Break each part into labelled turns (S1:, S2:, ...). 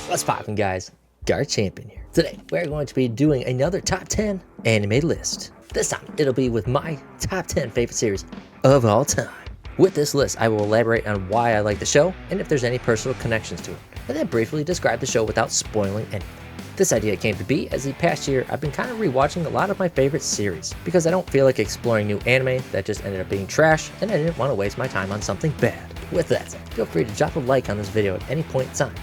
S1: What's poppin', guys? Guard Champion here. Today, we're going to be doing another top 10 anime list. This time, it'll be with my top 10 favorite series of all time. With this list, I will elaborate on why I like the show and if there's any personal connections to it, and then briefly describe the show without spoiling anything. This idea came to be as the past year I've been kind of rewatching a lot of my favorite series because I don't feel like exploring new anime that just ended up being trash, and I didn't want to waste my time on something bad. With that said, feel free to drop a like on this video at any point in time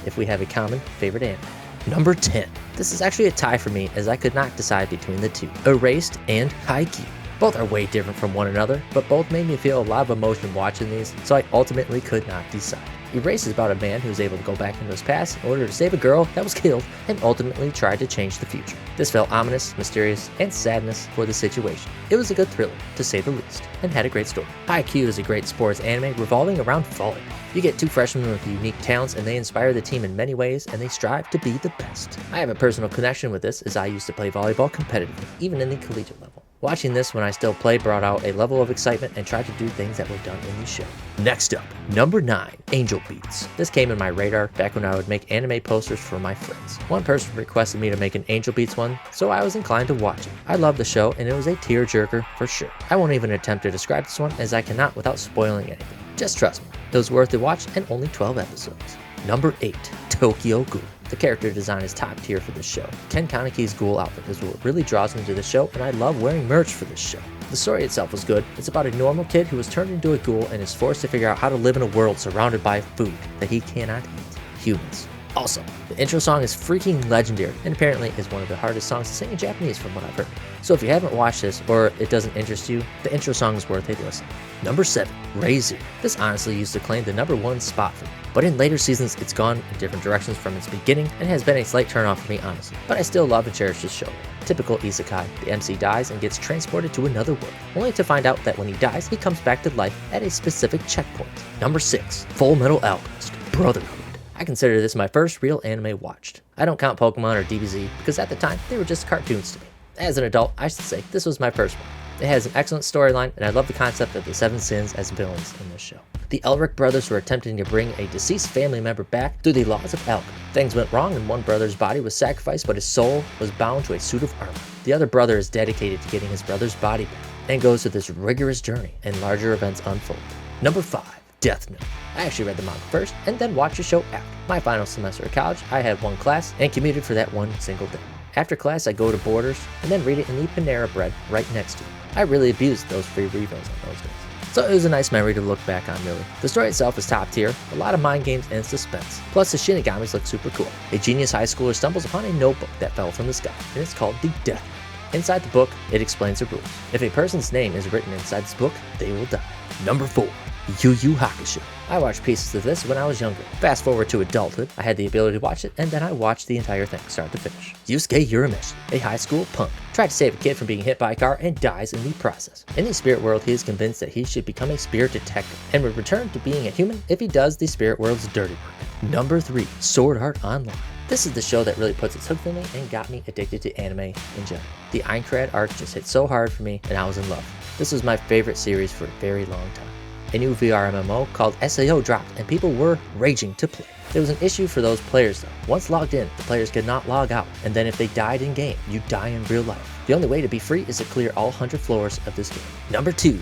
S1: if we have a common favorite anime. Number 10. This is actually a tie for me as I could not decide between the two, Erased and Haikyuu. Both are way different from one another, but both made me feel a lot of emotion watching these, so I ultimately could not decide. Erased is about a man who is able to go back into his past in order to save a girl that was killed and ultimately tried to change the future. This felt ominous, mysterious, and sadness for the situation. It was a good thriller, to say the least, and had a great story. Haikyuu is a great sports anime revolving around volleyball. You get two freshmen with unique talents and they inspire the team in many ways and they strive to be the best. I have a personal connection with this as I used to play volleyball competitively, even in the collegiate level. Watching this when I still played brought out a level of excitement and tried to do things that were done in the show. Next up, number 9, Angel Beats. This came in my radar back when I would make anime posters for my friends. One person requested me to make an Angel Beats one, so I was inclined to watch it. I loved the show and it was a tearjerker for sure. I won't even attempt to describe this one as I cannot without spoiling anything. Just trust me, it was worth the watch and only 12 episodes. Number 8, Tokyo Ghoul. The character design is top tier for this show. Ken Kaneki's Ghoul outfit is what really draws me to the show, and I love wearing merch for this show. The story itself was good. It's about a normal kid who was turned into a ghoul and is forced to figure out how to live in a world surrounded by food that he cannot eat, humans. Also, the intro song is freaking legendary and apparently is one of the hardest songs to sing in Japanese from what I've heard. So if you haven't watched this or it doesn't interest you, the intro song is worth a listen. Number 7, Reizu. This honestly used to claim the number 1 spot for me, but in later seasons it's gone in different directions from its beginning and has been a slight turnoff for me honestly, but I still love and cherish this show. Typical isekai, the MC dies and gets transported to another world, only to find out that when he dies he comes back to life at a specific checkpoint. Number 6, Full Metal Alchemist Brotherhood. I consider this my first real anime watched. I don't count Pokemon or DBZ because at the time they were just cartoons to me. As an adult, I should say this was my first one. It has an excellent storyline and I love the concept of the 7 sins as villains in this show. The Elric brothers were attempting to bring a deceased family member back through the laws of alchemy. Things went wrong and one brother's body was sacrificed but his soul was bound to a suit of armor. The other brother is dedicated to getting his brother's body back and goes through this rigorous journey and larger events unfold. Number 5, Death Note. I actually read the manga first and then watched the show after. My final semester of college, I had one class and commuted for that one single day. After class, I go to Borders and then read it in the Panera Bread right next to it. I really abused those free refills on those days. So it was a nice memory to look back on really. The story itself is top tier, a lot of mind games and suspense. Plus the Shinigamis look super cool. A genius high schooler stumbles upon a notebook that fell from the sky and it's called the Death Note. Inside the book, it explains the rules. If a person's name is written inside this book, they will die. Number 4, Yu Yu Hakusho. I watched pieces of this when I was younger. Fast forward to adulthood, I had the ability to watch it and then I watched the entire thing start to finish. Yusuke Urameshi, a high school punk, tried to save a kid from being hit by a car and dies in the process. In the spirit world, he is convinced that he should become a spirit detective and would return to being a human if he does the spirit world's dirty work. Number 3, Sword Art Online. This is the show that really puts its hook in me and got me addicted to anime in general. The Aincrad arc just hit so hard for me and I was in love. This was my favorite series for a very long time. A new VR MMO called SAO dropped and people were raging to play. There was an issue for those players though. Once logged in, the players could not log out, and then if they died in game, you die in real life. The only way to be free is to clear all 100 floors of this game. Number 2,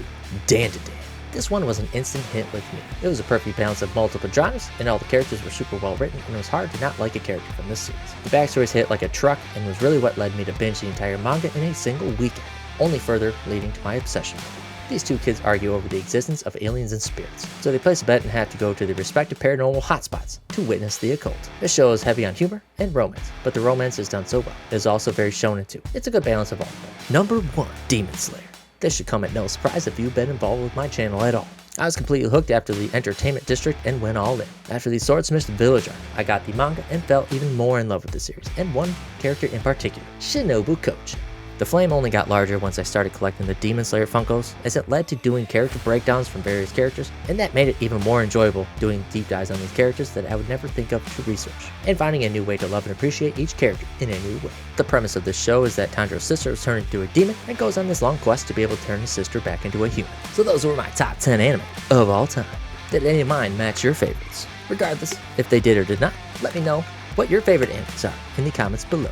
S1: Dan to Dan. This one was an instant hit with me. It was a perfect balance of multiple genres, and all the characters were super well written, and it was hard to not like a character from this series. The backstories hit like a truck, and was really what led me to binge the entire manga in a single weekend, only further leading to my obsession with it. These two kids argue over the existence of aliens and spirits, so they place a bet and have to go to the respective paranormal hotspots to witness the occult. This show is heavy on humor and romance, but the romance is done so well. It is also very shonen too. It's a good balance of all of them. Number 1, Demon Slayer. This should come at no surprise if you've been involved with my channel at all. I was completely hooked after the Entertainment District and went all in. After the Swordsmith Village arc, I got the manga and fell even more in love with the series, and one character in particular, Shinobu Kochi. The flame only got larger once I started collecting the Demon Slayer Funkos, as it led to doing character breakdowns from various characters, and that made it even more enjoyable doing deep dives on these characters that I would never think of to research, and finding a new way to love and appreciate each character in a new way. The premise of this show is that Tanjiro's sister is turned into a demon and goes on this long quest to be able to turn his sister back into a human. So those were my top 10 anime of all time. Did any of mine match your favorites? Regardless, if they did or did not, let me know what your favorite animes are in the comments below.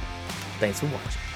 S1: Thanks for watching.